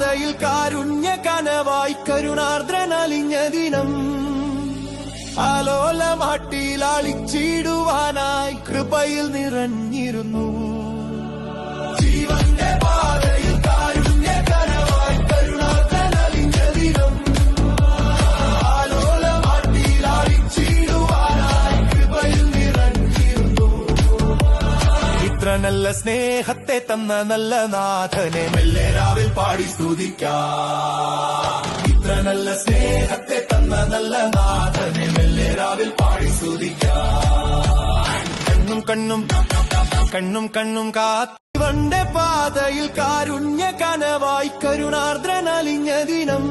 പാതയിൽ കാരുണ്യ കനവായി കരുണാർദ്രനലിഞ്ഞ ദിനം ആലോലമാട്ടിലാളിച്ചിടുവാനായി കൃപയിൽ നിറഞ്ഞിരുന്നു. ജീവന്റെ പാതയിൽ കാരുണ്യ കനവായി കരുണാർദ്രനലിഞ്ഞ ദിനം ആലോലമാട്ടിലാളിച്ചിടുവാനായി കൃപയിൽ നിറഞ്ഞിരുന്നു. ഇത്ര നല്ല സ്നേഹത്തെ തന്ന നല്ല നാഥനെ മെല്ലെ രാവിൽ പാടി സ്തുതിക്കാം. ഇത്ര നല്ല സ്നേഹത്തെ തന്ന നല്ല നാഥനെ മെല്ലെ രാവിൽ പാടി സ്തുതിക്കാം. കണ്ണും കണ്ണും കാത്തിവന്റെ പാതയിൽ കാരുണ്യ കനവായി കരുണാർദ്രനലിഞ്ഞ ദിനം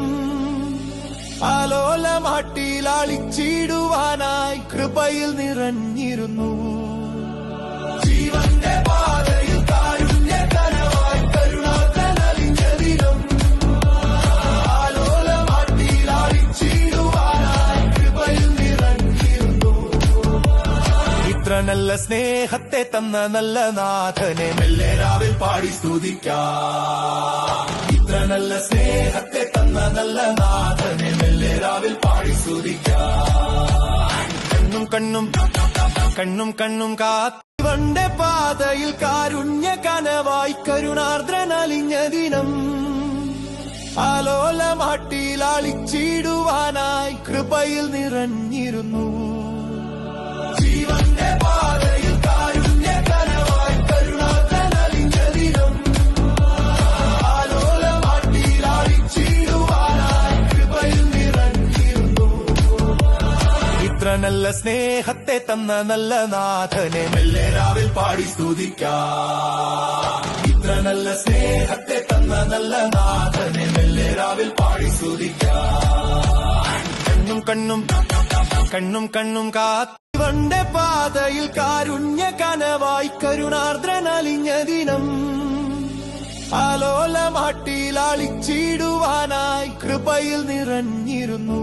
ആലോലമാട്ടിലാളിച്ചിടുവാനായി കൃപയിൽ നിറഞ്ഞിരുന്നു. ജീവന്റെ പാതയിൽ കാരുണ്യ കനവായി കരുണാർദ്രനലിഞ്ഞ ദിനം ആലോലമാട്ടിലാളിച്ചിടുവാനായി കൃപയിൽ നിറഞ്ഞിരുന്നു. ഇത്ര നല്ല സ്നേഹത്തെ തന്ന നല്ല നാഥനെ മെല്ലെ രാവിൽ പാടി സ്തുതിക്കാം. ഇത്ര നല്ല സ്നേഹത്തെ തന്ന നല്ല നാഥനെ മെല്ലെ രാവിൽ പാടി സ്തുതിക്കാം. കണ്ണും കാത്തിവന്റെ പാതയിൽ കാരുണ്യ കനവായി കരുണാർദ്രനലിഞ്ഞ ദിനം ആലോലമാട്ടിലാളിച്ചിടുവാനായി കൃപയിൽ നിറഞ്ഞിരുന്നു. ജീവന്റെ പാതയിൽ കാരുണ്യ കനവായി കരുണാർദ്രനലിഞ്ഞ ദിനം ആലോലമാട്ടിലാളിച്ചിടുവാനായി കൃപയിൽ നിറഞ്ഞിരുന്നു. ഇത്ര നല്ല സ്നേഹത്തെ തന്ന നല്ല നാഥനെ മെല്ലെ രാവിൽ പാടി സ്തുതിക്കാം. ഇത്ര നല്ല സ്നേഹത്തെ തന്ന നല്ല നാഥനെ മെല്ലെ രാവിൽ പാടി സ്തുതിക്കാം. കണ്ണും കാത്തിവന്റെ പാതയിൽ കാരുണ്യ കനവായി കരുണാർദ്രനലിഞ്ഞ ദിനം ആലോലമാട്ടിലാളിച്ചിടുവാനായി കൃപയിൽ നിറഞ്ഞിരുന്നു.